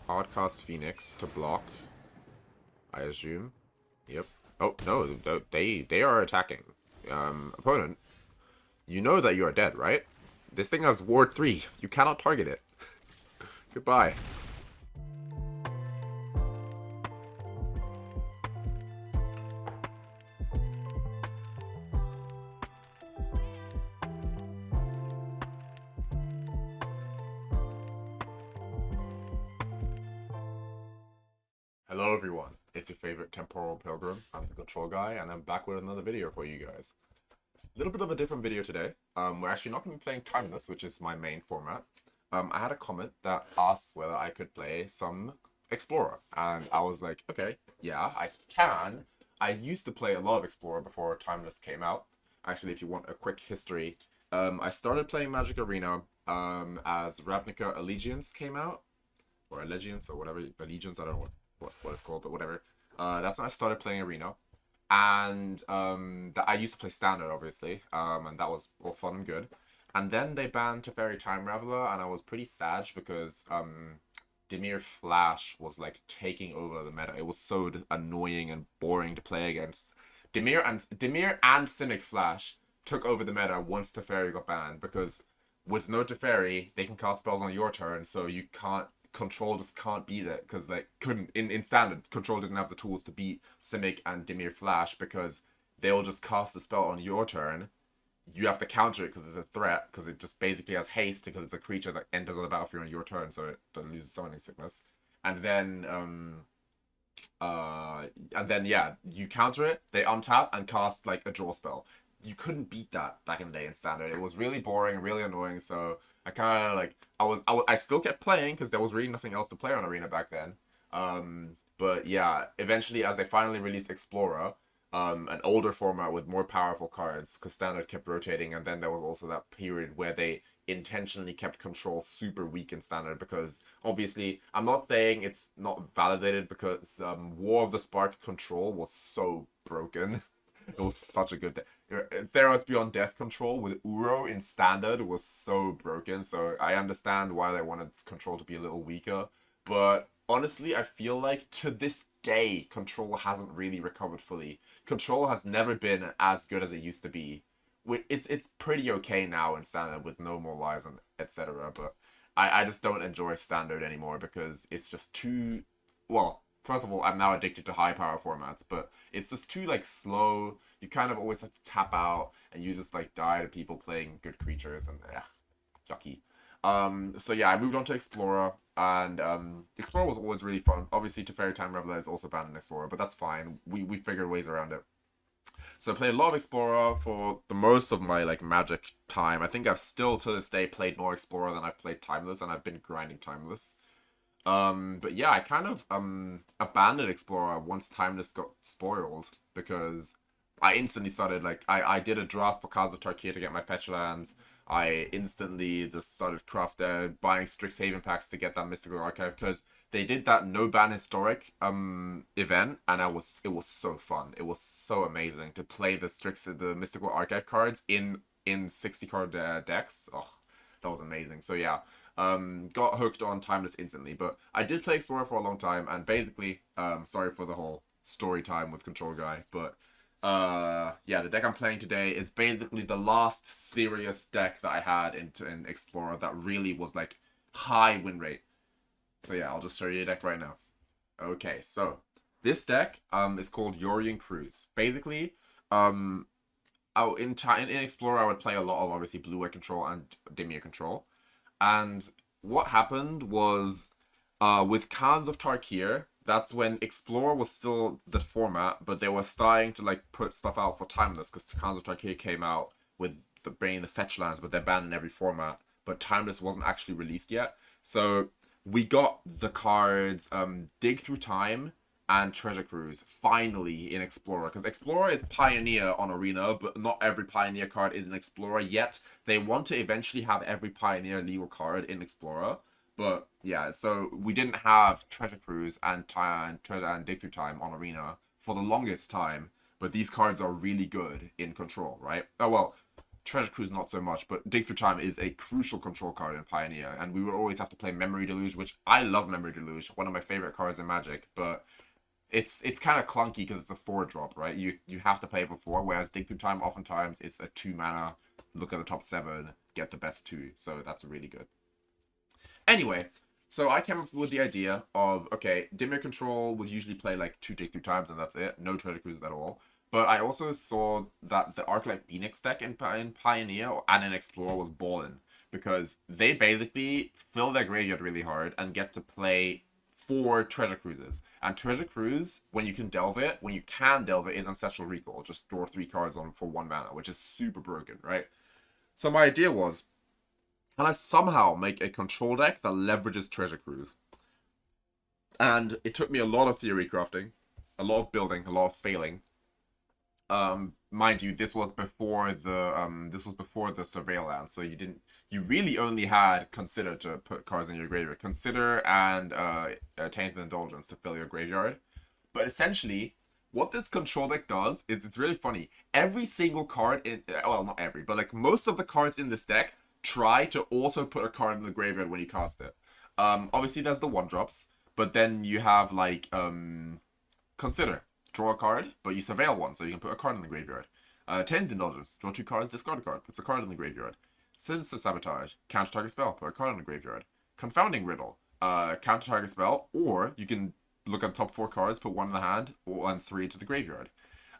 Hardcast Phoenix to block, I assume. Yep. Oh, no, they are attacking. Opponent, you know that you are dead, right? This thing has Ward 3. You cannot target it. Goodbye. Hello everyone, it's your favorite Temporal Pilgrim. I'm the Control Guy, and I'm back with another video for you guys. A little bit of a different video today. We're actually not going to be playing Timeless, which is my main format. I had a comment that asked whether I could play some Explorer, and I was like, okay, yeah, I can. I used to play a lot of Explorer before Timeless came out. Actually, if you want a quick history, I started playing Magic Arena as Ravnica Allegiance came out, or Allegiance, or whatever, Allegiance, I don't know what it's called, but whatever. That's when I started playing Arena. And I used to play Standard, obviously, and that was all fun and good. And then they banned Teferi Time Raveler, and I was pretty sad because Dimir Flash was like taking over the meta. It was so annoying and boring to play against. Dimir and Cynic Flash took over the meta once Teferi got banned, because with no Teferi, they can cast spells on your turn, so you can't Control just can't beat it, because like couldn't in Standard Control didn't have the tools to beat Simic and Dimir Flash, because they'll just cast the spell on your turn. You have to counter it because it's a threat, because it just basically has haste because it's a creature that enters on the battlefield on your turn, so it doesn't lose summoning sickness. And then yeah, you counter it, they untap and cast like a draw spell. You couldn't beat that back in the day in Standard. It was really boring, really annoying. So I kind of like I still kept playing because there was really nothing else to play on Arena back then. But yeah, eventually as they finally released Explorer, an older format with more powerful cards, because Standard kept rotating, and then there was also that period where they intentionally kept Control super weak in Standard, because obviously I'm not saying it's not validated, because War of the Spark Control was so broken. It was such a good Theros Beyond Death Control with Uro in Standard was so broken, so I understand why they wanted Control to be a little weaker. But honestly, I feel like to this day, Control hasn't really recovered fully. Control has never been as good as it used to be. It's pretty okay now in Standard with no more lies and etc. But I just don't enjoy Standard anymore, because it's just too, well, first of all, I'm now addicted to high power formats, but it's just too like slow. You kind of always have to tap out, and you just like die to people playing good creatures, and yucky. So yeah, I moved on to Explorer, and Explorer was always really fun. Obviously, Teferi Time Reveler is also banned in Explorer, but that's fine. We figured ways around it. So I played a lot of Explorer for the most of my like Magic time. I think I've still to this day played more Explorer than I've played Timeless, and I've been grinding Timeless. But yeah, I kind of abandoned Explorer once Timeless got spoiled, because I instantly started like I did a draft for Cards of Tarkir to get my fetch lands. I instantly just started buying Strixhaven packs to get that Mystical Archive, because they did that no ban historic event, and it was so fun. It was so amazing to play the Mystical Archive cards in 60 card decks. Oh, that was amazing. So yeah, got hooked on Timeless instantly. But I did play Explorer for a long time, and basically, sorry for the whole story time with Control Guy, but yeah, the deck I'm playing today is basically the last serious deck that I had in Explorer that really was like high win rate. So yeah, I'll just show you the deck right now. Okay, so this deck is called Yorion Cruise. Basically, in Explorer I would play a lot of obviously Blue White Control and Dimir Control. And what happened was, with Khans of Tarkir, that's when Explorer was still the format, but they were starting to like put stuff out for Timeless, because Khans of Tarkir came out with bringing the fetch lands, but they're banned in every format. But Timeless wasn't actually released yet, so we got the cards Dig Through Time and Treasure Cruise finally in Explorer, because Explorer is Pioneer on Arena, but not every Pioneer card is an Explorer yet. They want to eventually have every Pioneer legal card in Explorer, but yeah, so we didn't have Treasure Cruise and Dig Through Time on Arena for the longest time, but these cards are really good in Control, right? Oh well, Treasure Cruise not so much, but Dig Through Time is a crucial control card in Pioneer, and we would always have to play Memory Deluge, which I love Memory Deluge, one of my favorite cards in Magic, but it's kind of clunky because it's a 4-drop, right? You have to play it for 4, whereas Dig Through Time oftentimes it's a 2 mana, look at the top 7, get the best 2, so that's really good. Anyway, so I came up with the idea of, okay, Dimir Control would usually play like 2 Dig Through Times and that's it, no Treasure Cruises at all. But I also saw that the Arclight Phoenix deck in Pioneer and in Explorer was ballin', because they basically fill their graveyard really hard and get to play 4 Treasure Cruises. And Treasure Cruise, when you can delve it, is Ancestral Recall. Just draw 3 cards on for 1 mana, which is super broken, right? So my idea was, can I somehow make a control deck that leverages Treasure Cruise? And it took me a lot of theory crafting, a lot of building, a lot of failing. Mind you, this was before the surveillance, so you really only had Consider to put cards in your graveyard. Consider and Tainted Indulgence to fill your graveyard. But essentially, what this control deck does is, it's really funny. Every single card in, well, not every, but like most of the cards in this deck try to also put a card in the graveyard when you cast it. Obviously there's the 1-drops, but then you have like Consider. Draw a card, but you surveil 1, so you can put a card in the graveyard. Tainted Indulgence, draw 2 cards, discard a card, puts a card in the graveyard. Sinister Sabotage, counter target spell, put a card in the graveyard. Confounding Riddle, counter target spell, or you can look at the top 4 cards, put 1 in the hand, and 3 to the graveyard.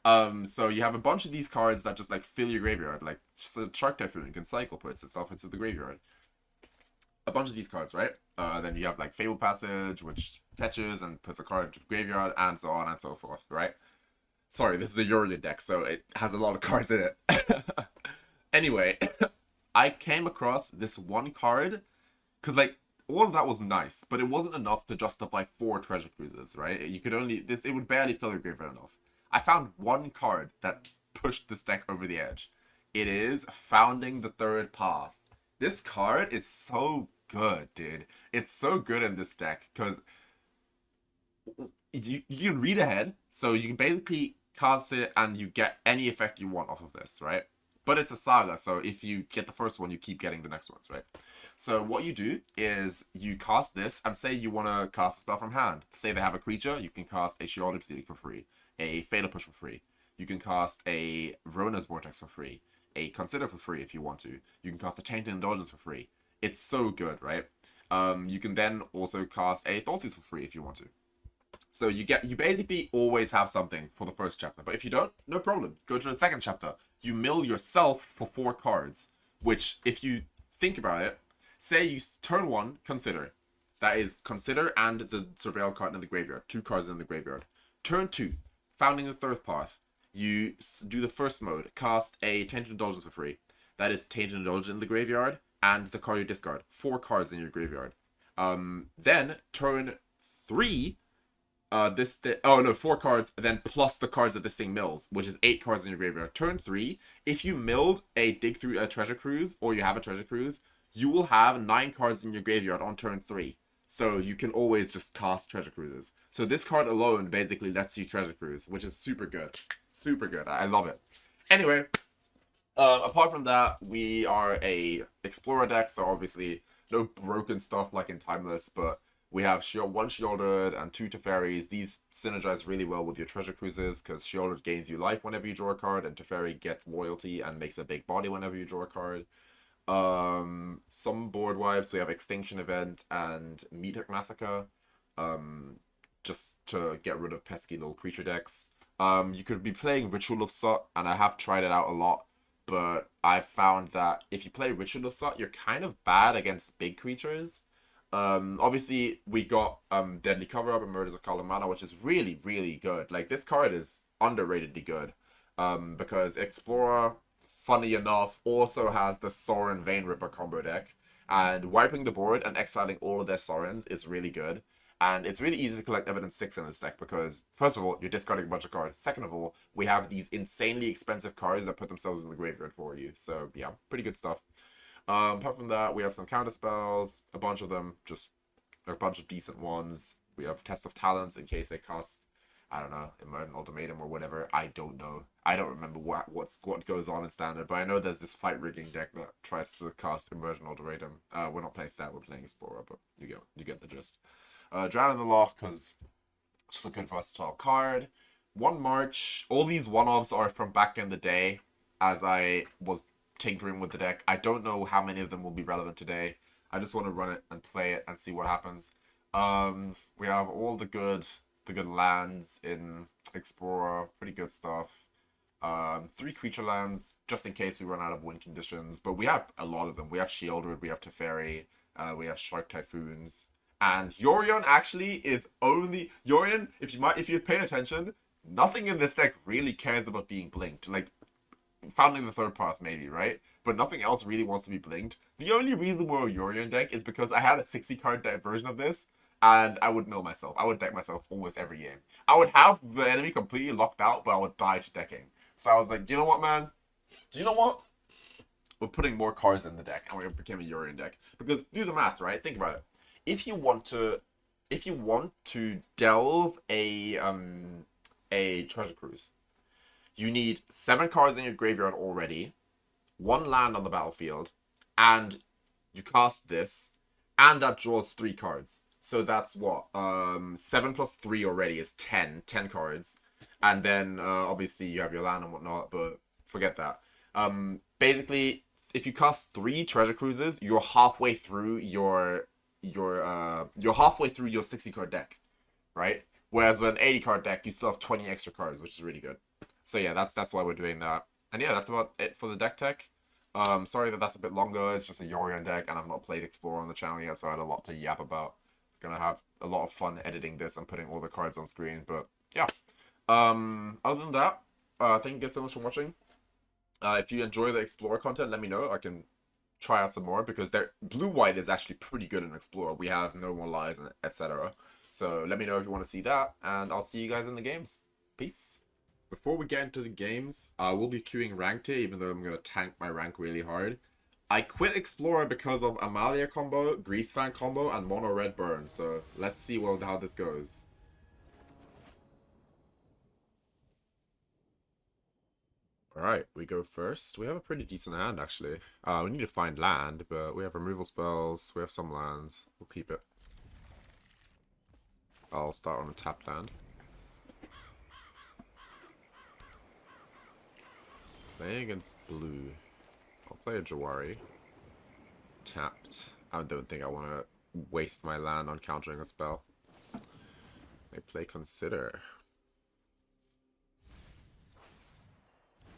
So you have a bunch of these cards that just like fill your graveyard, like just a Shark Typhoon can cycle, puts itself into the graveyard. A bunch of these cards, right? Then you have like Fable Passage, which fetches and puts a card into the graveyard, and so on and so forth, right? Sorry, this is a Yorion deck, so it has a lot of cards in it. Anyway, I came across this one card, because like, all of that was nice, but it wasn't enough to justify 4 Treasure Cruises, right? You could only, it would barely fill your graveyard enough. I found one card that pushed this deck over the edge. It is Founding the Third Path. This card is so good, dude. It's so good in this deck because you can read ahead, so you can basically cast it and you get any effect you want off of this, right? But it's a saga, so if you get the first one, you keep getting the next ones, right? So what you do is you cast this, and say you want to cast a spell from hand. Say they have a creature, you can cast a Sheoldred for free, a Fatal Push for free. You can cast a Rona's Vortex for free, a Consider for free if you want to. You can cast a Tainted Indulgence for free. It's so good, right? You can then also cast a Thoughtseize for free if you want to. So you basically always have something for the first chapter. But if you don't, no problem. Go to the second chapter. You mill yourself for 4 cards, which, if you think about it, say you turn 1, Consider. That is Consider and the Surveil card in the graveyard. 2 cards in the graveyard. Turn 2, Founding the Third Path. You do the first mode, cast a Tainted Indulgence for free. That is Tainted Indulgence in the graveyard and the card you discard. 4 cards in your graveyard. Then turn 3, 4 cards, then plus the cards that this thing mills, which is 8 cards in your graveyard. Turn 3, if you milled a Dig Through a Treasure Cruise, or you have a Treasure Cruise, you will have 9 cards in your graveyard on turn 3. So you can always just cast Treasure Cruises. So this card alone basically lets you Treasure Cruise, which is super good. Super good. I love it. Anyway, apart from that, we are a Explorer deck, so obviously no broken stuff like in Timeless, but we have 1 Sheoldred and 2 Teferis. These synergize really well with your Treasure Cruises, because Sheoldred gains you life whenever you draw a card, and Teferi gets loyalty and makes a big body whenever you draw a card. Some board wipes, we have Extinction Event and Meathook Massacre, just to get rid of pesky little creature decks. You could be playing Ritual of Sut, and I have tried it out a lot, but I've found that if you play Ritual of Sut, you're kind of bad against big creatures. Obviously we got Deadly Cover-Up and Murders of Kalamana, which is really, really good. Like, this card is underratedly good, because Explorer, funny enough, also has the Sorin Vein Ripper combo deck, and wiping the board and exiling all of their Sorins is really good. And it's really easy to collect Evidence 6 in this deck, because first of all, you're discarding a bunch of cards. Second of all, we have these insanely expensive cards that put themselves in the graveyard for you. So yeah, pretty good stuff. Apart from that, we have some counter spells, a bunch of them, just a bunch of decent ones. We have Test of Talents in case they cast, I don't know, Emergent Ultimatum or whatever. I don't know. I don't remember what goes on in standard, but I know there's this fight rigging deck that tries to cast Immersion Ultimatum. We're not playing Stat, we're playing Explorer, but you get the gist. Drown in the Loch, because it's just a good versatile card. 1 March, all these one-offs are from back in the day, as I was tinkering with the deck. I don't know how many of them will be relevant today. I just want to run it and play it and see what happens. We have all the good lands in Explorer, pretty good stuff. 3 creature lands, just in case we run out of win conditions. But we have a lot of them. We have Sheoldred, we have Teferi, we have Shark Typhoons. And Yorion actually is only... Yorion, if you're paying attention, nothing in this deck really cares about being blinked. Like, Founding the Third Path maybe, right? But nothing else really wants to be blinked. The only reason we're a Yorion deck is because I had a 60-card deck version of this, and I would mill myself. I would deck myself almost every game. I would have the enemy completely locked out, but I would die to decking. So I was like, you know what, man? Do you know what? We're putting more cards in the deck, and we became a Yorion deck. Because do the math, right? Think about it. If you want to delve a treasure cruise, you need 7 cards in your graveyard already, 1 land on the battlefield, and you cast this, and that draws 3 cards. So that's what? 7 plus 3 already is 10 cards. And then, obviously, you have your land and whatnot, but forget that. Basically, if you cast 3 treasure cruises, you're halfway through your 60-card deck, right? Whereas with an 80-card deck, you still have 20 extra cards, which is really good. So yeah, that's why we're doing that. And yeah, that's about it for the Dech Tech. Sorry that's a bit longer. It's just a Yorion deck, and I've not played Explorer on the channel yet, so I had a lot to yap about. Gonna have a lot of fun editing this and putting all the cards on screen, but yeah. Other than that, thank you guys so much for watching. If you enjoy the Explorer content, let me know. I can try out some more, because blue-white is actually pretty good in Explorer. We have No More Lies, and etc. So let me know if you want to see that, and I'll see you guys in the games. Peace. Before we get into the games, I will be queuing ranked here, even though I'm going to tank my rank really hard. I quit Explorer because of Amalia combo, Greasefang combo, and Mono Red Burn, so let's see how this goes. Alright, we go first. We have a pretty decent hand, actually. We need to find land, but we have removal spells, we have some lands. We'll keep it. I'll start on a tapped land. Playing against blue. I'll play a Jwari. Tapped. I don't think I want to waste my land on countering a spell. They play Consider.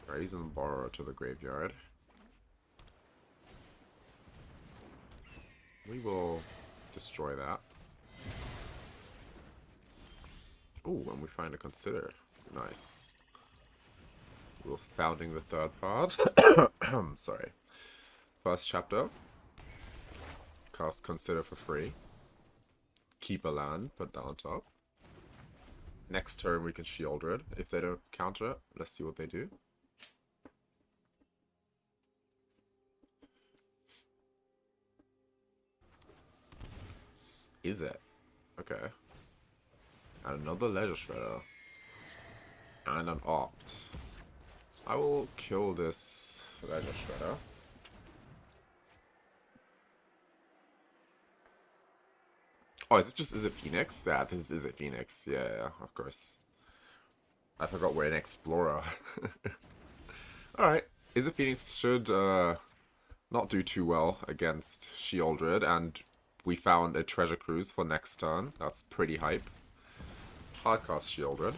Raise and Borrow to the graveyard. We will destroy that. Ooh, and we find a Consider. Nice. We're Founding the Third Path. Sorry. First chapter. Cast Consider for free. Keep a land, put that on top. Next turn we can Sheoldred. If they don't counter it, let's see what they do. Izzet. Okay. And another Leisure Shredder. And an Opt. I will kill this Leisure Shredder. Oh, is it Phoenix? Yeah, this is Izzet Phoenix. Yeah, of course. I forgot we're an Explorer. Alright. Izzet Phoenix should not do too well against Sheoldred, and we found a Treasure Cruise for next turn. That's pretty hype. Hardcast Sheoldred.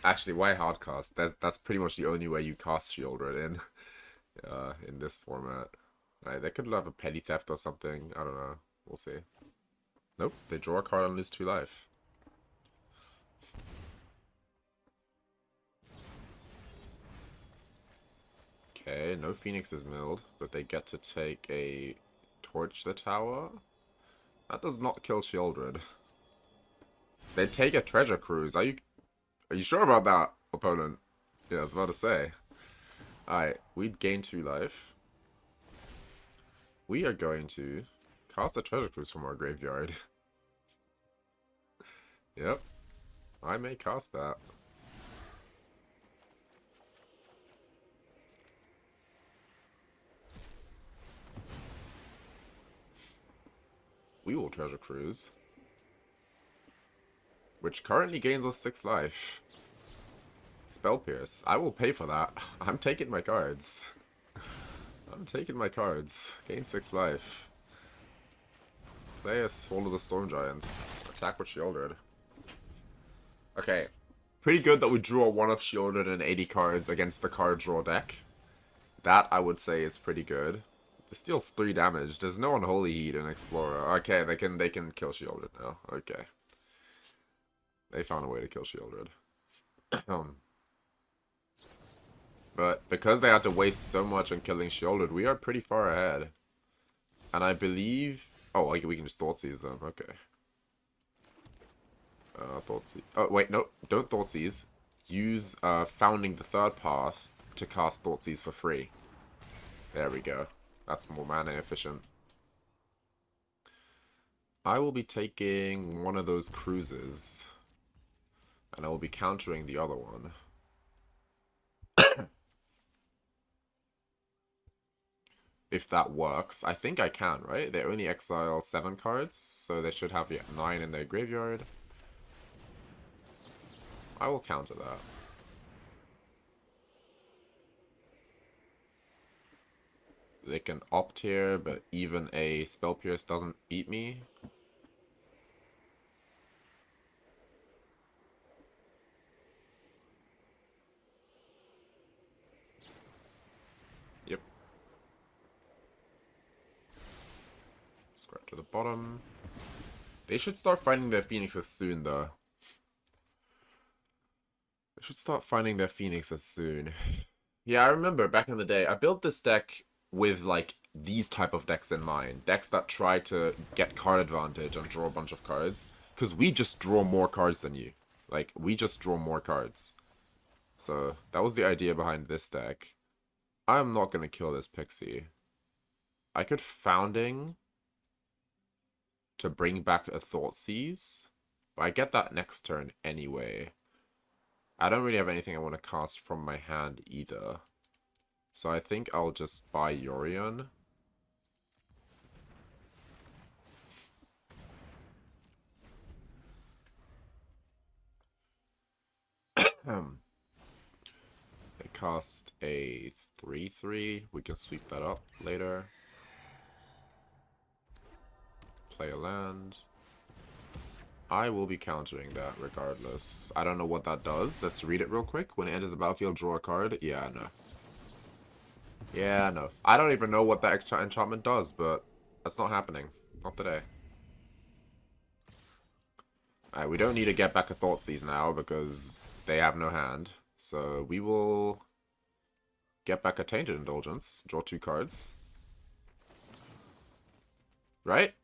Actually, why hardcast? That's pretty much the only way you cast Sheoldred in this format. Right, they could have a Petty Theft or something. I don't know. We'll see. Nope, they draw a card and lose 2 life. Okay, no Phoenix is milled, but they get to take a Torch the Tower. That does not kill Sheoldred. They take a Treasure Cruise. Are you sure about that, opponent? Yeah, I was about to say. Alright, we'd gain 2 life. We are going to cast a Treasure Cruise from our graveyard. Yep. I may cast that. We will treasure cruise. Which currently gains us 6 life. Spell Pierce. I will pay for that. I'm taking my cards. I'm taking my cards. Gain 6 life. Play a Swallow the Storm Giants. Attack with Sheoldred. Okay. Pretty good that we draw one of Sheoldred and 80 cards against the card draw deck. That, I would say, is pretty good. It deals 3 damage. There's no Unholy Heat in Explorer. Okay, they can kill Sheoldred now. Okay. They found a way to kill Sheoldred. But because they had to waste so much on killing Sheoldred, we are pretty far ahead. And I believe... Oh, we can just Thoughtseize them. Okay. Thoughtseize. Oh, wait, no. Don't Thoughtseize. Use Founding the Third Path to cast Thoughtseize for free. There we go. That's more mana efficient. I will be taking one of those cruises. And I will be countering the other one. If that works. I think I can, right? They only exile 7 cards, so they should have 9 in their graveyard. I will counter that. They can opt here, but even a Spell Pierce doesn't beat me. Yep. Scrap to the bottom. They should start finding their phoenixes soon, though. They should start finding their phoenixes soon. Yeah, I remember back in the day, I built this deck with, like, these type of decks in mind. Decks that try to get card advantage and draw a bunch of cards. Because we just draw more cards than you. Like, we just draw more cards. So, that was the idea behind this deck. I'm not going to kill this Pixie. I could Founding to bring back a Thoughtseize. But I get that next turn anyway. I don't really have anything I want to cast from my hand either. So I think I'll just buy Yorion. I cast a 3/3. We can sweep that up later. Play a land. I will be countering that regardless. I don't know what that does. Let's read it real quick. When it enters the battlefield, draw a card. Yeah, no. Yeah, no. I don't even know what that extra enchantment does, but that's not happening. Not today. Alright, we don't need to get back a Thoughtseize now because they have no hand. So we will get back a Tainted Indulgence. Draw 2 cards. Right?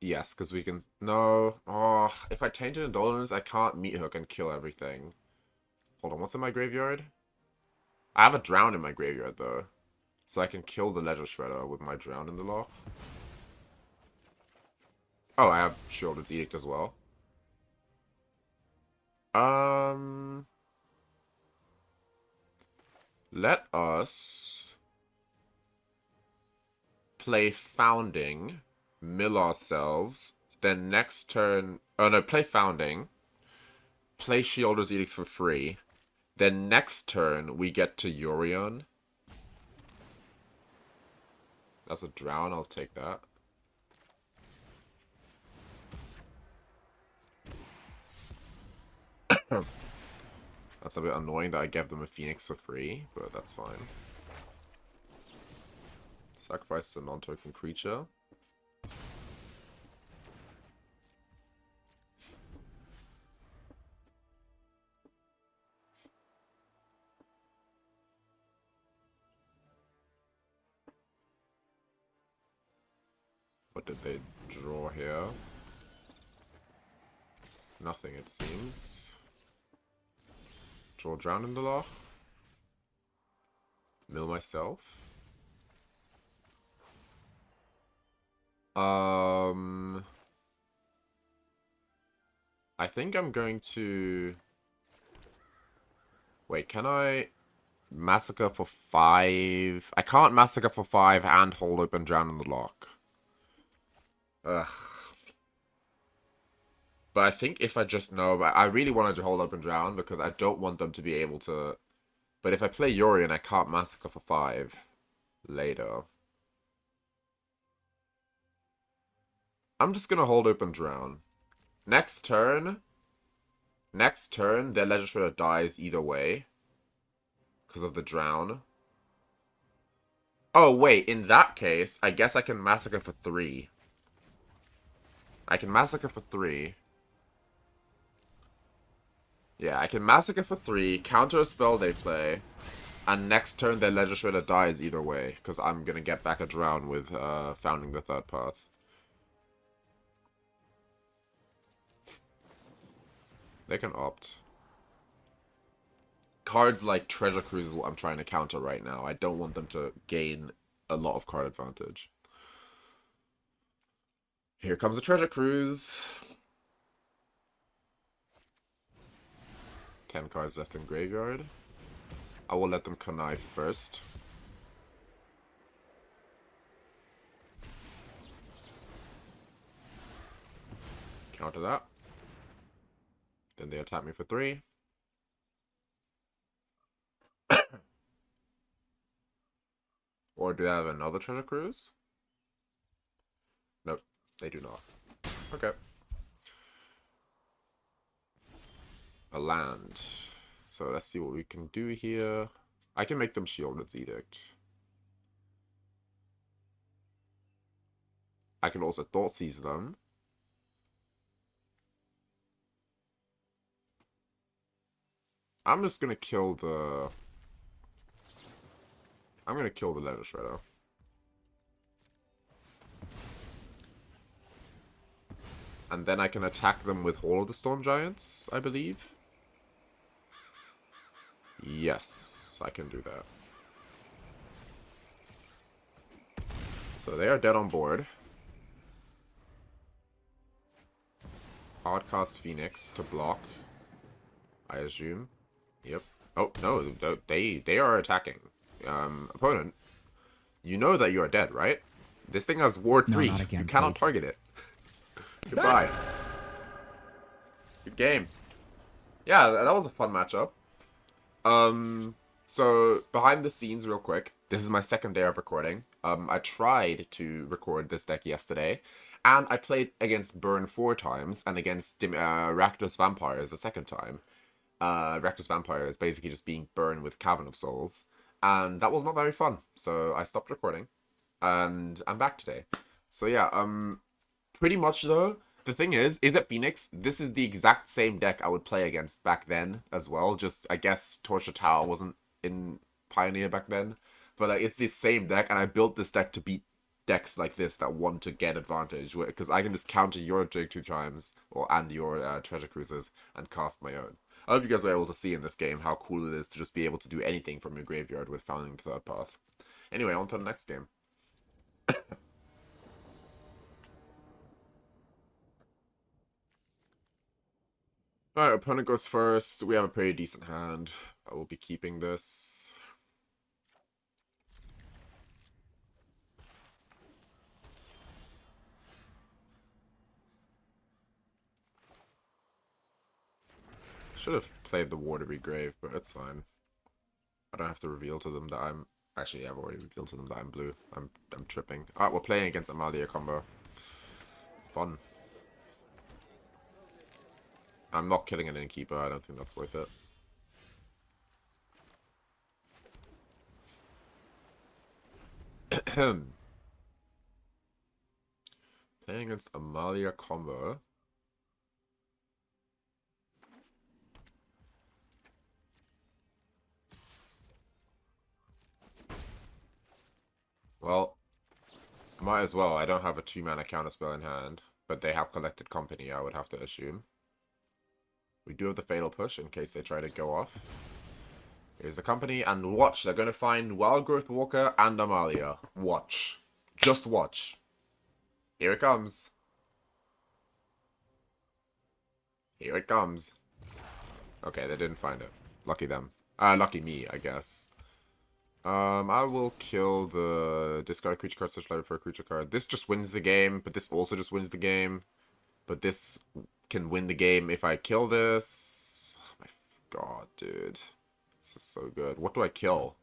Yes, because we can... No. Oh, if I Tainted Indulgence, I can't Meathook and kill everything. Hold on, what's in my graveyard? I have a Drown in my graveyard, though. So I can kill the Ledger Shredder with my Drown in the Loch. Oh, I have Sheoldred's Edict as well. Let us play Founding, mill ourselves, then next turn... Oh no, play Founding, play Sheoldred's Edicts for free, then next turn we get to Yorion. That's a Drown, I'll take that. That's a bit annoying that I gave them a Phoenix for free, but that's fine. Sacrifice a non-token creature. What did they draw here? Nothing, it seems. Draw Drown in the Loch. Mill myself. I think I'm going to... Wait, can I Massacre for 5? I can't Massacre for 5 and hold open Drown in the Loch. Ugh. But I think if I just know, I really wanted to hold up and drown because I don't want them to be able to. But if I play Yorion, I can't Massacre for 5 later. I'm just gonna hold up and drown. Next turn, their Legislator dies either way because of the drown. Oh, wait, in that case, I guess I can Massacre for 3. I can Massacre for 3. Yeah, I can Massacre for 3, counter a spell they play, and next turn their Legislator dies either way, because I'm going to get back a drown with Founding the Third Path. They can opt. Cards like Treasure Cruise is what I'm trying to counter right now. I don't want them to gain a lot of card advantage. Here comes the Treasure Cruise. 10 cards left in graveyard. I will let them connive first. Counter that. Then they attack me for 3. Or do I have another Treasure Cruise? Nope, they do not. Okay. A land. So let's see what we can do here. I can make them Sheoldred's Edict. I can also Thoughtseize them. I'm just gonna kill the... I'm gonna kill the Letter Shredder. And then I can attack them with Hall of the Storm Giants, I believe. Yes, I can do that. So they are dead on board. Hardcast Phoenix to block, I assume. Yep. Oh, no, they are attacking. Opponent, you know that you are dead, right? This thing has Ward 3. No, again, you cannot target it. Goodbye. Good game. Yeah, that was a fun matchup. So, behind the scenes real quick, this is my second day of recording. I tried to record this deck yesterday, and I played against Burn 4 times, and against Rakdos Vampires a second time. Rakdos Vampire is basically just being burned with Cavern of Souls. And that was not very fun, so I stopped recording, and I'm back today. So yeah, pretty much though, the thing is that Phoenix, this is the exact same deck I would play against back then as well, just, I guess Torture Tower wasn't in Pioneer back then, but like, it's the same deck, and I built this deck to beat decks like this that want to get advantage, because I can just counter your Drake 2 times, and your Treasure Cruisers, and cast my own. I hope you guys were able to see in this game how cool it is to just be able to do anything from your graveyard with Founding the Third Path. Anyway, on to the next game. Alright, opponent goes first. We have a pretty decent hand. I will be keeping this. Should have played the Watery Grave, but it's fine. I don't have to reveal to them that I'm... Actually, I've already revealed to them that I'm blue. I'm tripping. Alright, we're playing against Amalia combo. Fun. I'm not killing an Innkeeper. I don't think that's worth it. Playing against Amalia combo. Well, might as well. I don't have a 2-mana counterspell in hand, but they have Collected Company, I would have to assume. We do have the Fatal Push in case they try to go off. Here's the Company, and watch, they're going to find Wildgrowth Walker and Amalia. Watch. Just watch. Here it comes. Here it comes. Okay, they didn't find it. Lucky them. Lucky me, I guess. I will kill the discard creature card, search library for a creature card. This just wins the game, but this also just wins the game. But this can win the game if I kill this. Oh my god, dude. This is so good. What do I kill?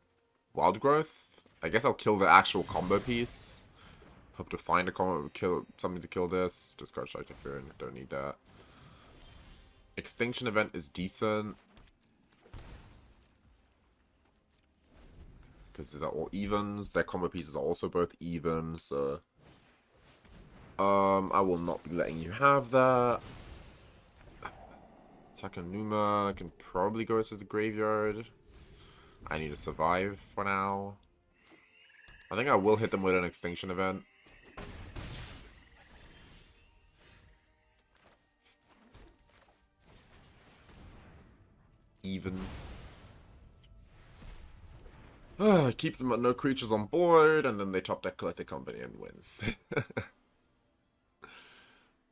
Wild Growth? I guess I'll kill the actual combo piece. Hope to find a combo, kill something to kill this. Discard Shark Typhoon. Don't need that. Extinction Event is decent. Because these are all evens. Their combo pieces are also both even, so... I will not be letting you have that. Takanuma can probably go to the graveyard. I need to survive for now. I think I will hit them with an Extinction Event. Even. Keep them at no creatures on board, and then they top deck Collected Company and win.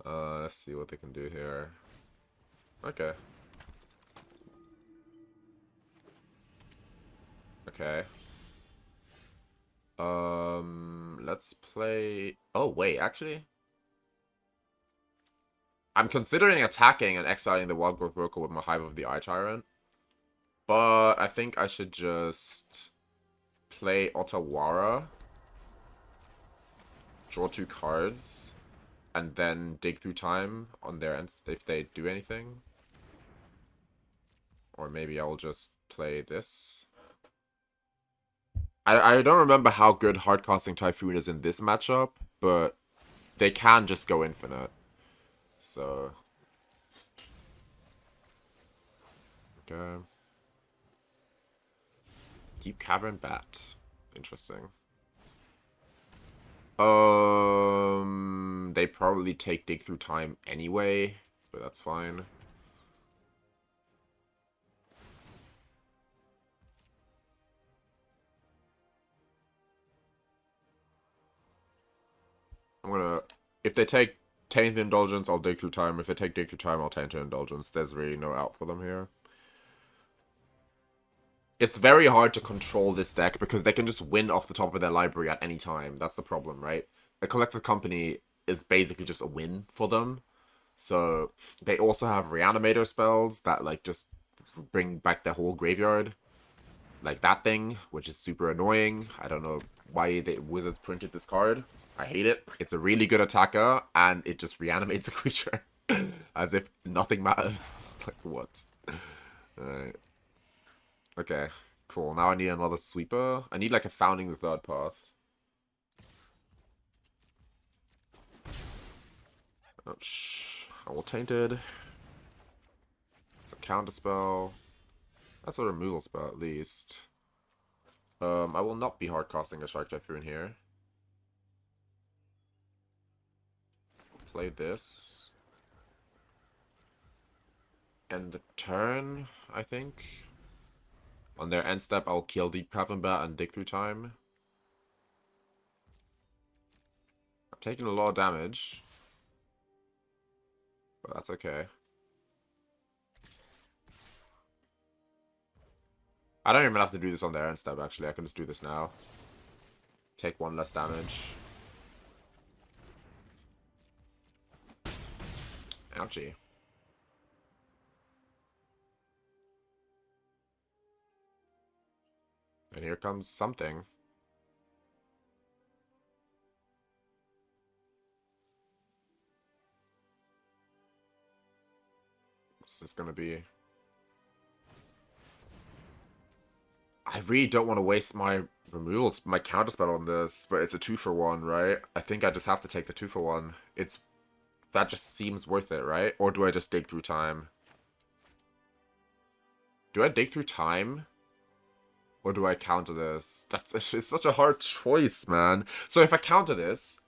Let's see what they can do here. Okay. Okay. Let's play... Oh, wait, actually? I'm considering attacking and exiling the Wild Growth Broker with my Hive of the Eye Tyrant. But I think I should just play Otawara. Draw 2 cards. And then dig through time on their end if they do anything. Or maybe I'll just play this. I don't remember how good hardcasting Typhoon is in this matchup, but they can just go infinite. So... Okay. Deep Cavern Bat. Interesting. They probably take Dig Through Time anyway, but that's fine. I'm gonna... If they take Tainted Indulgence, I'll Dig Through Time. If they take Dig Through Time, I'll Tainted Indulgence. There's really no out for them here. It's very hard to control this deck because they can just win off the top of their library at any time. That's the problem, right? A Collected Company is basically just a win for them. So they also have Reanimator spells that like just bring back their whole graveyard. Like that thing, which is super annoying. I don't know why the Wizards printed this card. I hate it. It's a really good attacker and it just reanimates a creature. As if nothing matters. Like what? Alright. Okay, cool. Now I need another sweeper. I need like a Founding the Third Path. Ouch. I will Tainted. It's a counter spell. That's a removal spell at least. I will not be hardcasting a Shark Typhoon here. Play this. End the turn, I think. On their end step, I'll kill Deep Cavern Bat and Dig Through Time. I'm taking a lot of damage. But that's okay. I don't even have to do this on their end step, actually. I can just do this now. Take 1 less damage. Ouchie. And here comes something. What's this gonna be? I really don't want to waste my removals, my counterspell on this, but it's a 2-for-1, right? I think I just have to take the 2-for-1. That just seems worth it, right? Or do I just dig through time? Do I dig through time? Or do I counter this? It's such a hard choice, man. So if I counter this,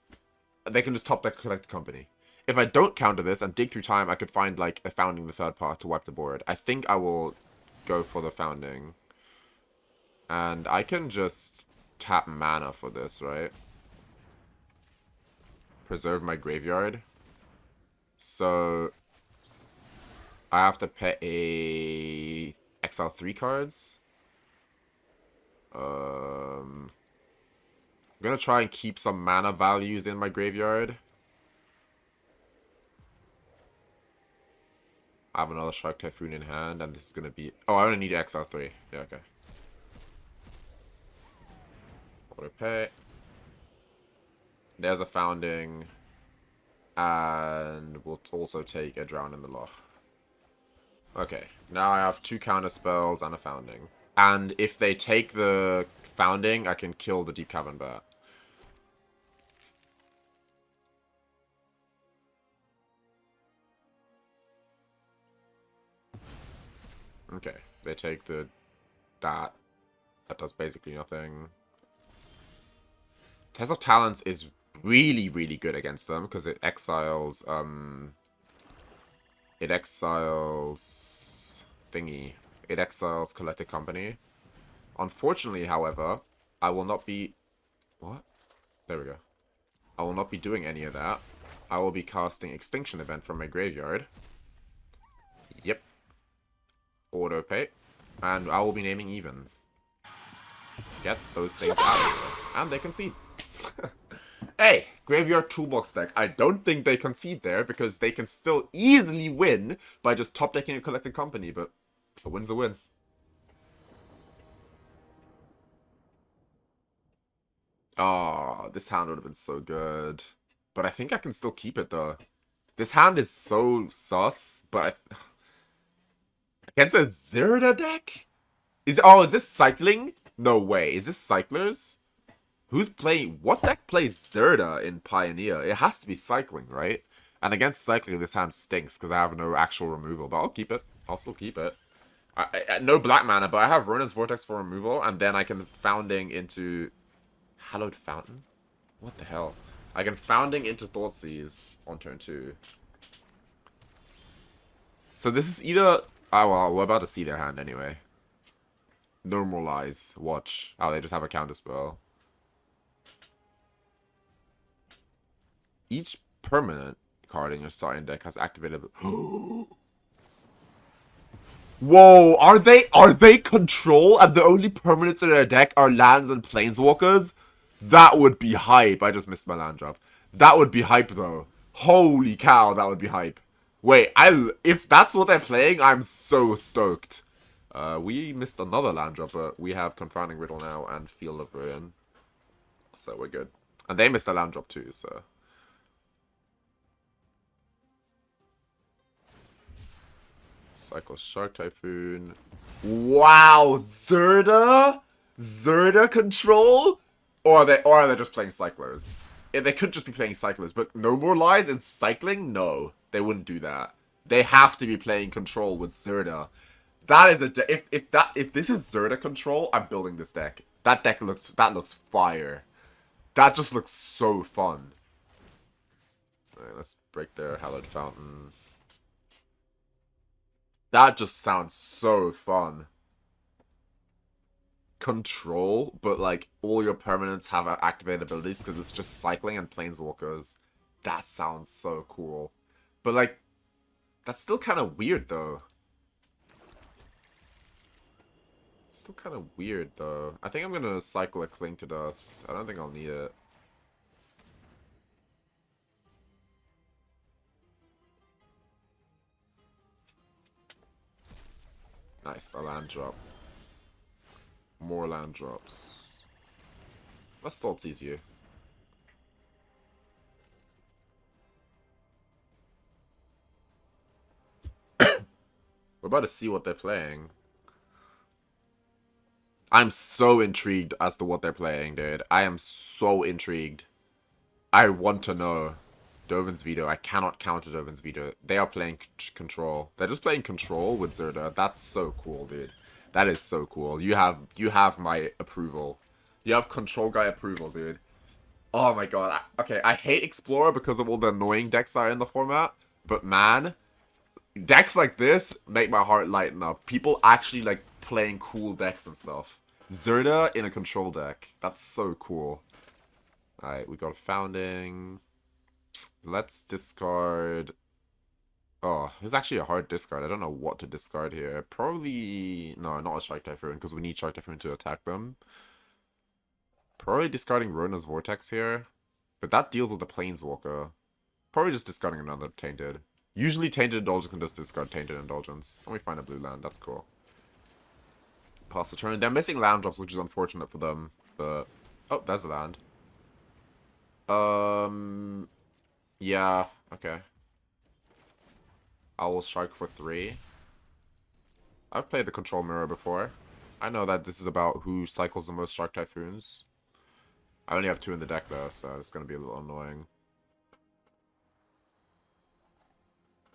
they can just top deck Collected Company. If I don't counter this and dig through time, I could find like a Founding the Third Path to wipe the board. I think I will go for the Founding. And I can just tap mana for this, right? Preserve my graveyard. So I have to pay exile 3 cards. I'm gonna try and keep some mana values in my graveyard. I have another Shark Typhoon in hand, and this is gonna be... Oh, I only need XR3. Yeah, okay. Auto pay. There's a Founding. And we'll also take a Drown in the Loch. Okay, now I have 2 counter spells and a Founding. And if they take the Founding, I can kill the Deep Cavern Bat. Okay, they take the... That does basically nothing. Test of Talents is really, really good against them, because it exiles, It exiles... Thingy. It exiles Collected Company. Unfortunately, however, I will not be... What? There we go. I will not be doing any of that. I will be casting Extinction Event from my graveyard. Yep. Auto pay. And I will be naming even. Get those things out of here. And they concede. Hey, Graveyard Toolbox deck. I don't think they concede there, because they can still easily win by just top decking a Collected Company, but a win's a win. Oh, this hand would have been so good. But I think I can still keep it, though. This hand is so sus, but against a Zerda deck? Is this cycling? No way. Is this cyclers? Who's playing... What deck plays Zerda in Pioneer? It has to be cycling, right? And against cycling, this hand stinks because I have no actual removal. But I'll keep it. I'll still keep it. No black mana, but I have Rona's Vortex for removal. And then I can Founding into... Hallowed Fountain? What the hell? I can Founding into Thoughtseize on turn 2. So this is either... Oh, well, we're about to see their hand anyway. Normalize. Watch. Oh, they just have a counterspell. Each permanent card in your starting deck has activated... Whoa, are they control and the only permanents in their deck are lands and planeswalkers? That would be hype. I just missed my land drop. That would be hype though. Holy cow, that would be hype. Wait, if that's what they're playing, I'm so stoked. We missed another land drop, but we have Confounding Riddle now and Field of Ruin. So we're good. And they missed a land drop too, so... Cycle Shark Typhoon. Wow, Zerda? Zerda control? Or are they just playing cyclers? Yeah, they could just be playing cyclers, but no more lies in cycling? No, they wouldn't do that. They have to be playing control with Zerda. That is if this is Zerda control, I'm building this deck. That looks fire. That just looks so fun. Alright, let's break their Hallowed Fountain. That just sounds so fun. Control, but like all your permanents have activated abilities because it's just cycling and planeswalkers. That sounds so cool. But like, that's still kind of weird though. Still kind of weird though. I think I'm gonna cycle a Cling to Dust. I don't think I'll need it. Nice, a land drop. More land drops. Let's Thoughtseize you. We're about to see what they're playing. I'm so intrigued as to what they're playing, dude. I am so intrigued. I want to know. Dovin's Veto. I cannot counter Dovin's Veto. They are playing control. They're just playing control with Zerda. That's so cool, dude. That is so cool. You have my approval. You have control guy approval, dude. Oh my god. Okay, I hate Explorer because of all the annoying decks that are in the format. But man, decks like this make my heart lighten up. People actually like playing cool decks and stuff. Zerda in a control deck. That's so cool. Alright, we got a Founding. Let's discard... Oh, it's actually a hard discard. I don't know what to discard here. Probably... No, not a Shark Typhoon, because we need Shark Typhoon to attack them. Probably discarding Rona's Vortex here. But that deals with the Planeswalker. Probably just discarding another Tainted. Usually Tainted Indulgence can just discard Tainted Indulgence. And we find a blue land, that's cool. Pass the turn. They're missing land drops, which is unfortunate for them, but... Oh, there's a land. Yeah, okay. Owl Shark for 3. I've played the Control Mirror before. I know that this is about who cycles the most Shark Typhoons. I only have 2 in the deck though, so it's gonna be a little annoying.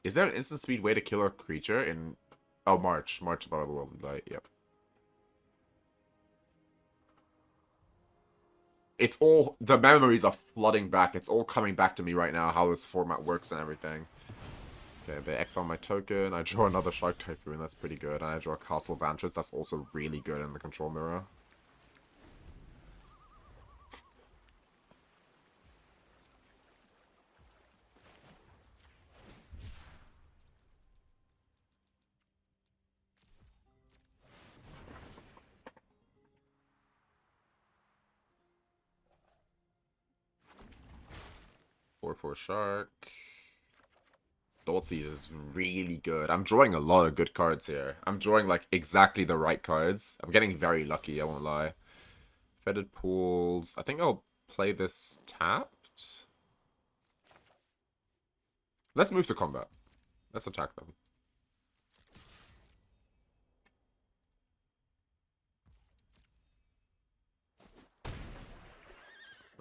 Is there an instant speed way to kill a creature in... Oh, March. March of Otherworldly Light, yep. It's all... The memories are flooding back. It's all coming back to me right now, how this format works and everything. Okay, they exile my token. I draw another Shark Typhoon. That's pretty good. And I draw a Castle Vantress. That's also really good in the Control Mirror. For Shark. Thoughtseize is really good. I'm drawing a lot of good cards here. I'm drawing like exactly the right cards. I'm getting very lucky, I won't lie. Fetid Pools. I think I'll play this tapped. Let's move to combat. Let's attack them.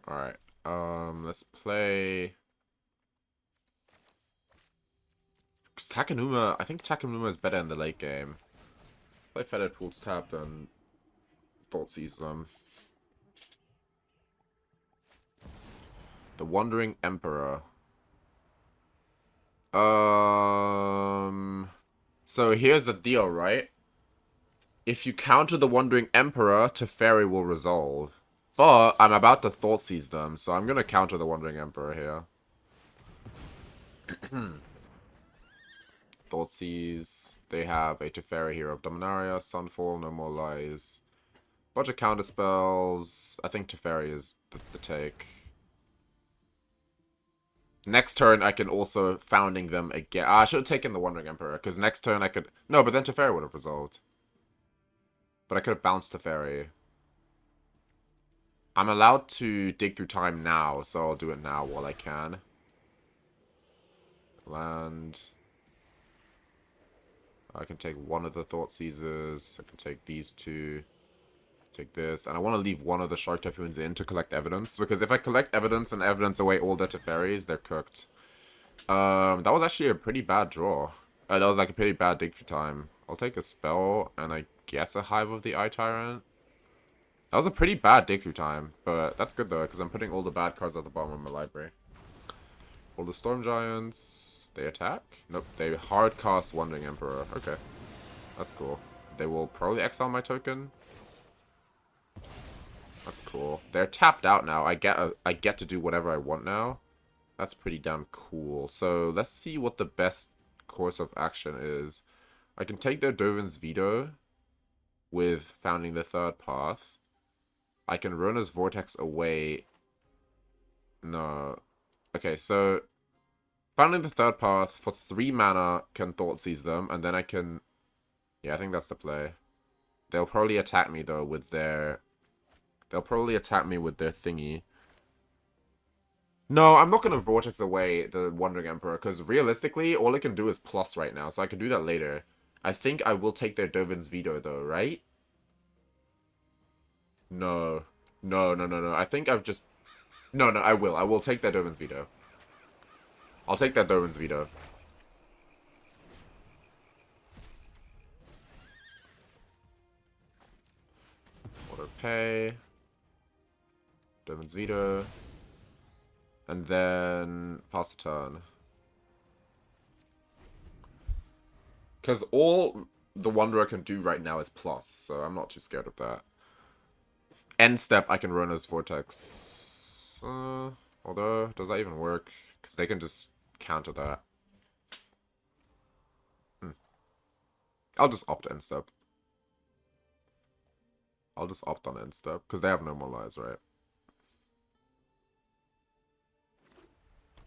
Alright. Let's play... Because Takenuma, I think Takenuma is better in the late game. Play Fetid Pools tapped and Thoughtseize them. The Wandering Emperor. So here's the deal, right? If you counter the Wandering Emperor, Teferi will resolve. But I'm about to Thoughtseize them, so I'm gonna counter the Wandering Emperor here. Thoughtseize. They have a Teferi Hero of Dominaria, Sunfall, No More Lies. Bunch of counter spells. I think Teferi is the take. Next turn, I can also Founding them again. I should have taken the Wandering Emperor, because next turn I could... No, but then Teferi would have resolved. But I could have bounced Teferi. I'm allowed to dig through time now, so I'll do it now while I can. Land. I can take one of the Thoughtseizes. I can take these 2. Take this. And I want to leave one of the Shark Typhoons in to collect evidence. Because if I collect evidence and evidence away all the Teferis, they're cooked. That was actually a pretty bad draw. That was like a pretty bad dig through time. I'll take a spell and I guess a Hive of the Eye Tyrant. That was a pretty bad dig through time. But that's good though, because I'm putting all the bad cards at the bottom of my library. All the Storm Giants... They attack? Nope, they hard cast Wandering Emperor. Okay. That's cool. They will probably exile my token. That's cool. They're tapped out now. I get to do whatever I want now. That's pretty damn cool. So let's see what the best course of action is. I can take their Dovin's Veto with Founding the Third Path. I can Rona's Vortex away. No. Okay, so... Founding the Third Path for 3 mana can Thoughtseize them, and then I can... Yeah, I think that's the play. They'll probably attack me, though, with their... They'll probably attack me with their thingy. No, I'm not going to Vortex away the Wandering Emperor, because realistically, all it can do is plus right now, so I can do that later. I think I will take their Dovin's Veto, though, right? No. No. I think I've just... No, I will. I will take their Dovin's Veto. I'll take that Dovin's Veto. Order pay. Dovin's Veto. And then pass the turn. Because all the Wanderer can do right now is plus, so I'm not too scared of that. End step, I can Rona's Vortex. Although, does that even work? Because they can just counter that. I'll just opt end step. I'll just opt on end step, because they have no more lies, right?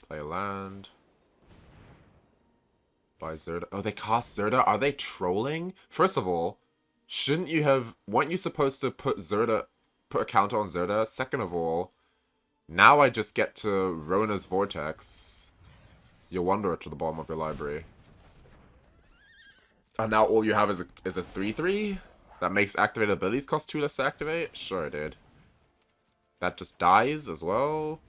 Play a land. By Zerda. Oh, they cast Zerda? Are they trolling? First of all, shouldn't you have... Weren't you supposed to put a counter on Zerda? Second of all, now I just get to Rona's Vortex. Your Wanderer to the bottom of your library. And now all you have is a 3/3? That makes activated abilities cost 2 less to activate? Sure it did. That just dies as well.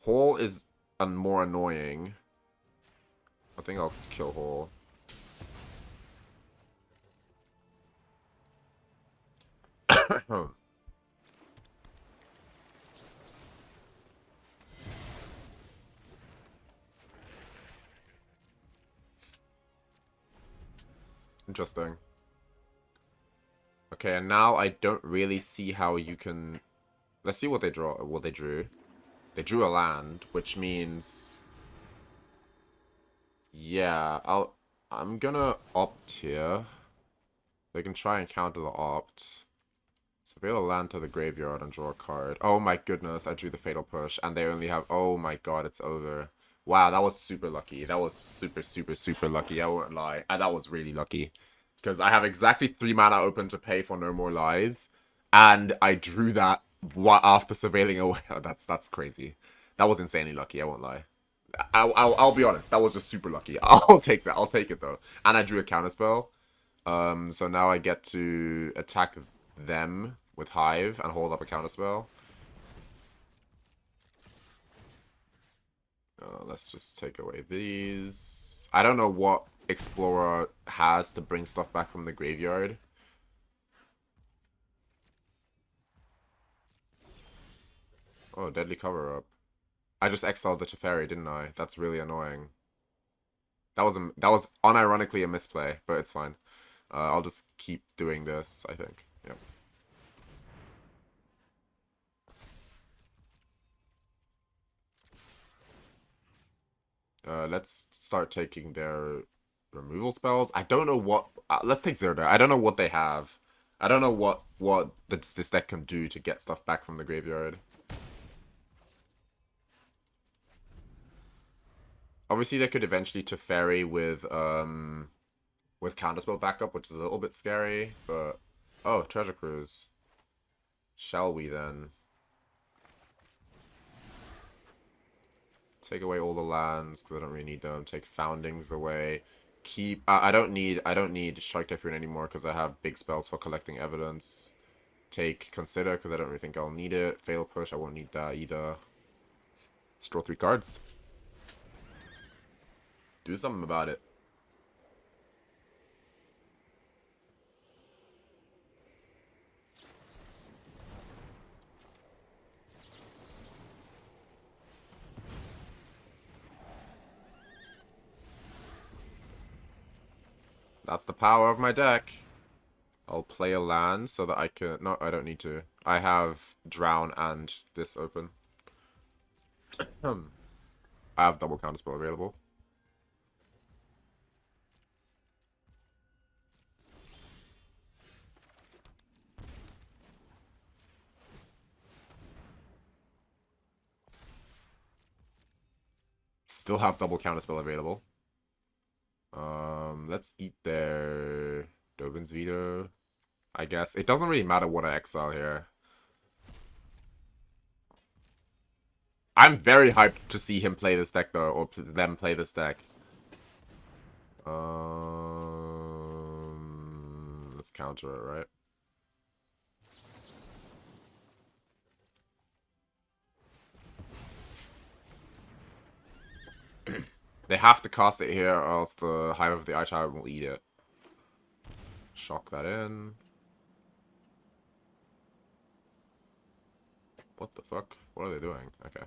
Hole is more annoying. I think I'll kill Hole. Interesting. Okay, and now I don't really see how you can... Let's see what they draw. What they drew. They drew a land, which means... Yeah, I'm gonna opt here. They can try and counter the opt. So be able to land to the graveyard and draw a card. Oh my goodness, I drew the Fatal Push, and they only have... Oh my god, it's over. Wow, that was super lucky. That was super, super, super lucky. I won't lie. That was really lucky. Because I have exactly 3 mana open to pay for No More Lies. And I drew that after surveilling away. That's crazy. That was insanely lucky, I won't lie. I'll be honest, that was just super lucky. I'll take that. I'll take it, though. And I drew a counterspell. So now I get to attack them with Hive and hold up a counterspell. Let's just take away these. I don't know what Explorer has to bring stuff back from the graveyard. Oh, Deadly Cover-Up. I just exiled the Teferi, didn't I? That's really annoying. That was unironically a misplay, but it's fine. I'll just keep doing this, I think. Yep. Let's start taking their removal spells. I don't know what... let's take Zerda. I don't know what they have. I don't know what this deck can do to get stuff back from the graveyard. Obviously, they could eventually Teferi with Counterspell backup, which is a little bit scary, but... Oh, Treasure Cruise. Shall we, then? Take away all the lands, because I don't really need them. Take Foundings away. Keep... I don't need Shark Typhoon anymore, because I have big spells for collecting evidence. Take Consider, because I don't really think I'll need it. Fatal Push, I won't need that either. Just draw 3 cards. Do something about it. That's the power of my deck. I'll play a land so that I can... No, I don't need to. I have Drown and this open. I have double counterspell available. Still have double counterspell available. Let's eat their Dovin's Veto, I guess. It doesn't really matter what I exile here. I'm very hyped to see him play this deck, though, or them play this deck. Let's counter it, right? They have to cast it here, or else the Hive of the Eye Tyrant will eat it. Shock that in. What the fuck? What are they doing? Okay.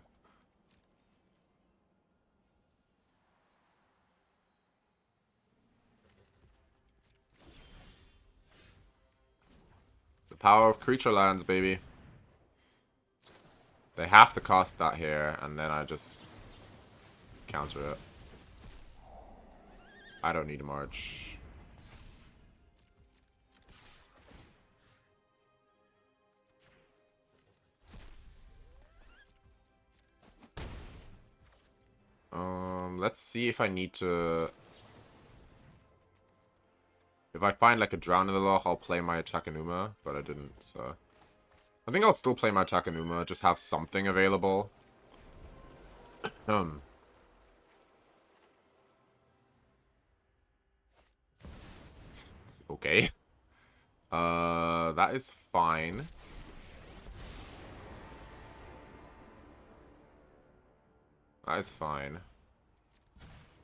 The power of creature lands, baby. They have to cast that here, and then I just counter it. I don't need a march. let's see if I need to... If I find like a drown in the Loch, I'll play my Takenuma, but I didn't, so... I think I'll still play my Takenuma, just have something available. Okay. That is fine. That is fine.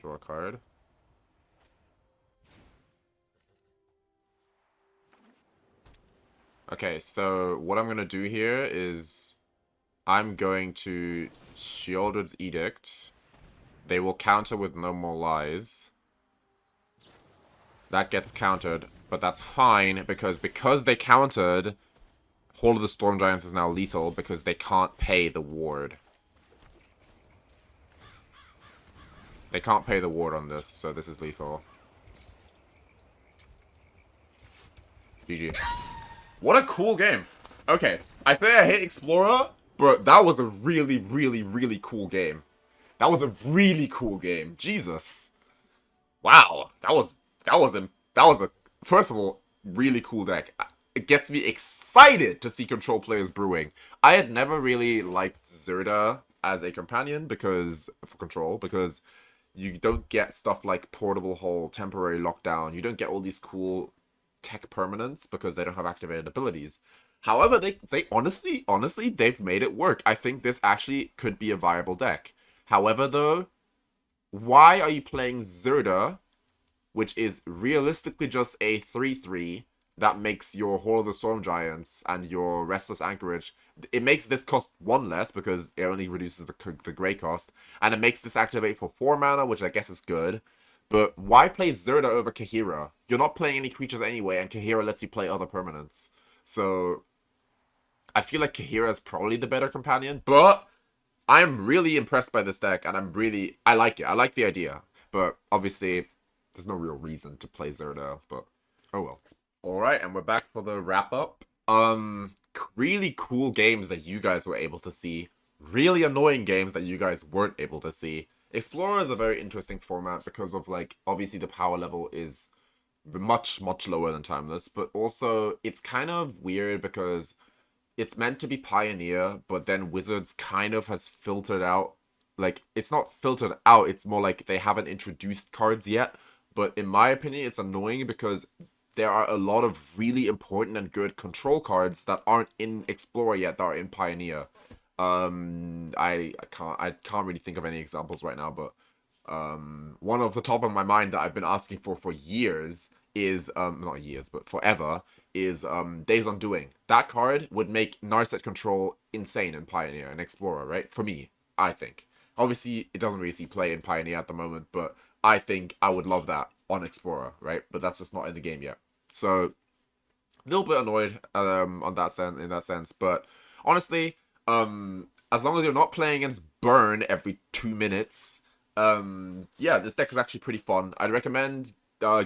Draw a card. Okay, so what I'm going to do here is I'm going to Sheoldred's Edict. They will counter with No More Lies. That gets countered, but that's fine because they countered, Hall of the Storm Giants is now lethal because they can't pay the ward. They can't pay the ward on this, so this is lethal. GG. What a cool game. Okay, I say I hate Explorer, but that was a really, really, really cool game. That was a really cool game. Jesus. Wow. That was a, first of all, really cool deck. It gets me excited to see control players brewing. I had never really liked Zirda as a companion for control, because you don't get stuff like Portable Hole, Temporary Lockdown. You don't get all these cool tech permanents because they don't have activated abilities. However, they honestly, they've made it work. I think this actually could be a viable deck. However, though, why are you playing Zirda, which is realistically just a 3/3 that makes your Hall of the Storm Giants and your Restless Anchorage... It makes this cost 1 less because it only reduces the gray cost, and it makes this activate for 4 mana, which I guess is good. But why play Zirda over Kahira? You're not playing any creatures anyway, and Kahira lets you play other permanents. So, I feel like Kahira is probably the better companion, but I'm really impressed by this deck, and I like it. I like the idea. But, obviously, there's no real reason to play Zirda, but oh well. Alright, and we're back for the wrap-up. Really cool games that you guys were able to see. Really annoying games that you guys weren't able to see. Explorer is a very interesting format because of, like, obviously the power level is much, much lower than Timeless, but also it's kind of weird because it's meant to be Pioneer, but then Wizards kind of has filtered out, like, it's not filtered out, it's more like they haven't introduced cards yet, but in my opinion, it's annoying because there are a lot of really important and good control cards that aren't in Explorer yet that are in Pioneer. I can't really think of any examples right now, but one off the top of my mind that I've been asking for years is not years but forever is Days Undoing. That card would make Narset control insane in Pioneer and Explorer, right? For me, I think. Obviously, it doesn't really see play in Pioneer at the moment, but I think I would love that on Explorer, right? But that's just not in the game yet. So, a little bit annoyed in that sense, but honestly, as long as you're not playing against Burn every 2 minutes, yeah, this deck is actually pretty fun. I'd recommend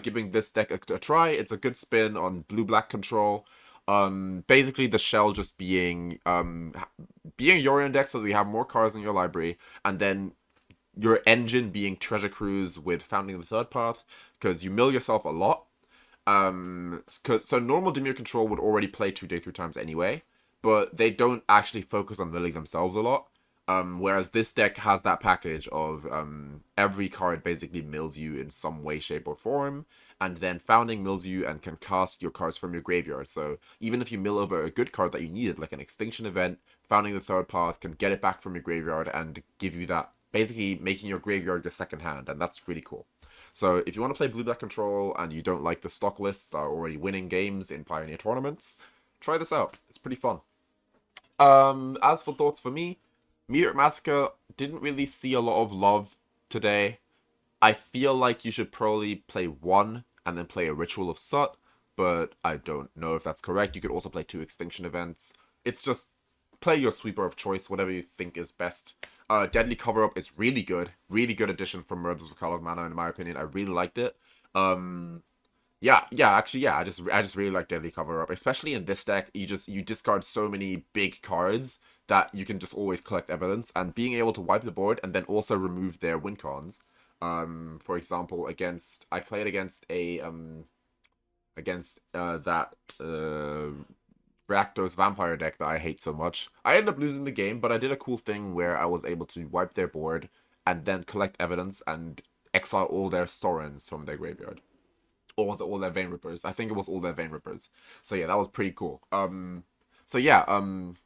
giving this deck a try. It's a good spin on blue-black control. Basically the shell just being Yorion deck so that you have more cards in your library, and then your engine being Treasure Cruise with Founding the Third Path, because you mill yourself a lot. So normal Dimir control would already play 2 Day Through Times anyway, but they don't actually focus on milling themselves a lot. Whereas this deck has that package of every card basically mills you in some way, shape, or form, and then Founding mills you and can cast your cards from your graveyard. So even if you mill over a good card that you needed, like an Extinction Event, Founding the Third Path can get it back from your graveyard and give you that, basically making your graveyard your second hand, and that's really cool. So if you want to play blue-black control and you don't like the stock lists that are already winning games in Pioneer tournaments, try this out. It's pretty fun. As for thoughts for me, Meathook Massacre didn't really see a lot of love today. I feel like you should probably play 1 and then play a Ritual of Sut, but I don't know if that's correct. You could also play 2 Extinction Events. It's just play your sweeper of choice, whatever you think is best. Deadly Cover-Up is really good addition from Murders of Call of Mana, in my opinion. I really liked it. Yeah, I just really like Deadly Cover-Up, especially in this deck. You discard so many big cards that you can just always collect evidence, and being able to wipe the board and then also remove their win cons For example, I played against that Rakdos vampire deck that I hate so much. I ended up losing the game, but I did a cool thing where I was able to wipe their board and then collect evidence and exile all their Storins from their graveyard. Or was it all their Vein Rippers? I think it was all their Vein Rippers. So yeah, that was pretty cool. So yeah,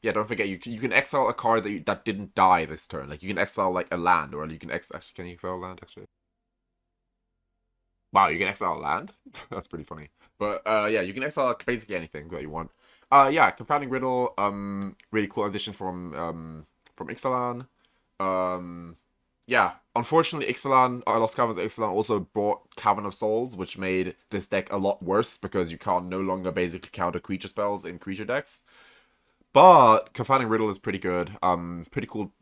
yeah, don't forget you can exile a card that didn't die this turn. Like you can exile like a land, or you can actually can you exile a land actually? Wow, you can exile a land? That's pretty funny. But yeah, you can exile basically anything that you want. Yeah, Confounding Riddle, really cool addition from Ixalan. Yeah, unfortunately, Ixalan, Lost Caverns of Ixalan also brought Cavern of Souls, which made this deck a lot worse because you can't no longer basically counter creature spells in creature decks. But Confounding Riddle is pretty good. Pretty cool.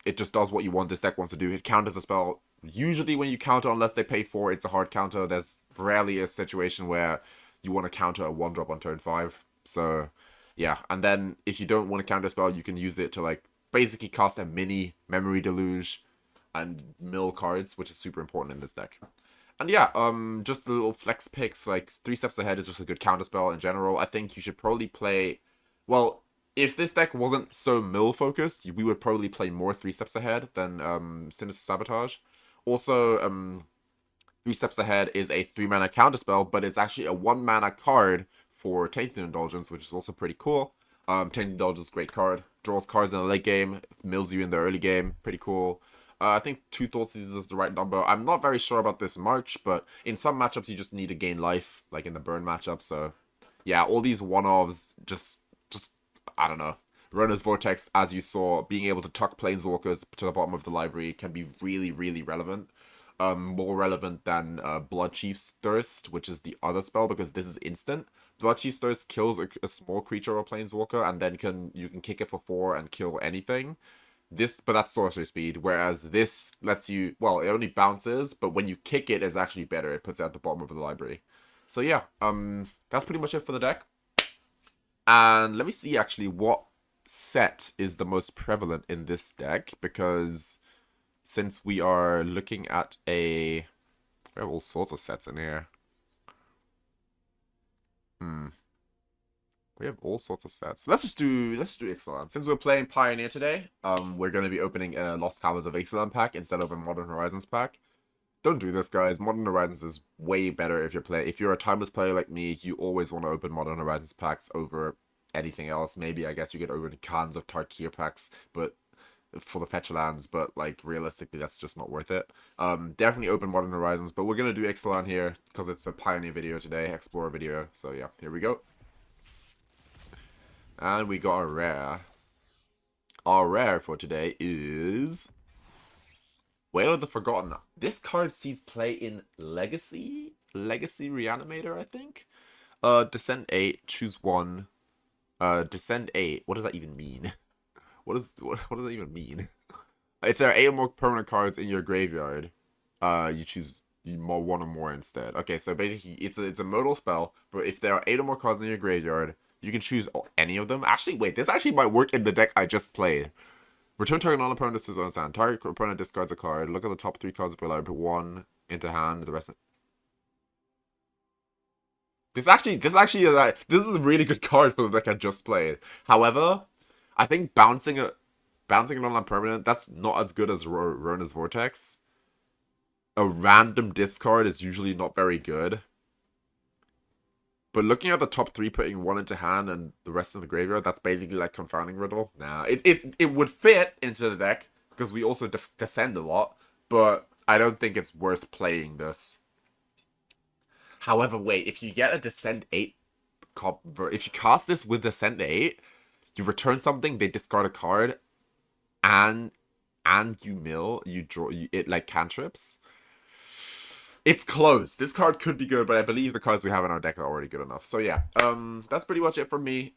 It just does what you want this deck wants to do. It counters a spell. Usually when you counter, unless they pay 4, it's a hard counter. There's rarely a situation where you want to counter a 1-drop on turn 5. So, yeah. And then if you don't want to counter a spell, you can use it to like basically cast a mini Memory Deluge and mill cards, which is super important in this deck. And yeah, just the little flex picks, like 3 steps ahead is just a good counter spell in general. I think you should probably play, well, if this deck wasn't so mill focused, we would probably play more 3 steps ahead than Sinister Sabotage. Also, 3 steps ahead is a 3-mana counter spell, but it's actually a 1-mana card for Tainted Indulgence, which is also pretty cool. Tainted Indulgence is a great card. Draws cards in the late game, mills you in the early game. Pretty cool. I think 2 Thoughtseize is the right number. I'm not very sure about this March, but in some matchups you just need to gain life, like in the burn matchup. So, yeah, all these one-offs just I don't know. Runner's Vortex, as you saw, being able to tuck Planeswalkers to the bottom of the library can be really, really relevant. More relevant than Blood Chief's Thirst, which is the other spell, because this is instant. Blood Chief's Thirst kills a small creature or Planeswalker, and then you can kick it for 4 and kill anything. But that's sorcery speed, whereas this lets you, well, it only bounces, but when you kick it, it's actually better. It puts it at the bottom of the library. So yeah, that's pretty much it for the deck. And let me see actually what set is the most prevalent in this deck, because since we are looking at we have all sorts of sets in here. We have all sorts of sets. Let's do Ixalan. Since we're playing Pioneer today, we're going to be opening a Lost Caverns of Ixalan pack instead of a Modern Horizons pack. Don't do this, guys. Modern Horizons is way better if you're a timeless player like me. You always want to open Modern Horizons packs over anything else. Maybe I guess you get open cans of Tarkir packs, but for the fetch lands. But like realistically, that's just not worth it. Definitely open Modern Horizons, but we're gonna do Ixalan here because it's a Pioneer video today, Explorer video. So yeah, here we go. And we got a rare. Our rare for today is Whale of the Forgotten. This card sees play in Legacy Reanimator, I think. Descend 8, choose 1. Descend 8. What does that even mean? What does that even mean? If there are 8 or more permanent cards in your graveyard, you choose one or more instead. Okay, so basically it's a modal spell, but if there are 8 or more cards in your graveyard, you can choose any of them. Actually, wait, this actually might work in the deck I just played. Return target non-opponent to his hand. Target opponent discards a card. Look at the top 3 cards of your library. Put 1 into hand. The rest. This is a really good card for the deck I just played. However, I think bouncing a non-permanent, that's not as good as Rona's Vortex. A random discard is usually not very good. But looking at the top 3, putting 1 into hand and the rest in the graveyard, that's basically like Confounding Riddle. Nah, it would fit into the deck, because we also descend a lot, but I don't think it's worth playing this. However, wait, if you get a Descend 8, if you cast this with Descend 8, you return something, they discard a card, and you draw it like cantrips. It's close. This card could be good, but I believe the cards we have in our deck are already good enough. So yeah, that's pretty much it for me.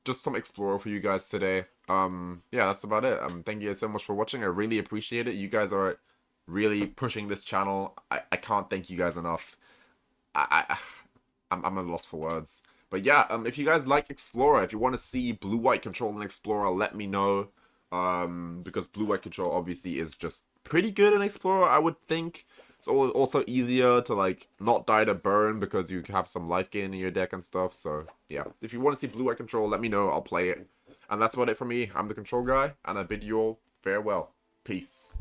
Just some Explorer for you guys today. Yeah, that's about it. Thank you guys so much for watching. I really appreciate it. You guys are really pushing this channel. I can't thank you guys enough. I'm at a loss for words. But yeah, if you guys like Explorer, if you want to see blue-white control in Explorer, let me know. because blue-white control obviously is just pretty good in Explorer, I would think. It's also easier to, like, not die to burn because you have some life gain in your deck and stuff. So, yeah. If you want to see blue-white control, let me know. I'll play it. And that's about it for me. I'm the control guy, and I bid you all farewell. Peace.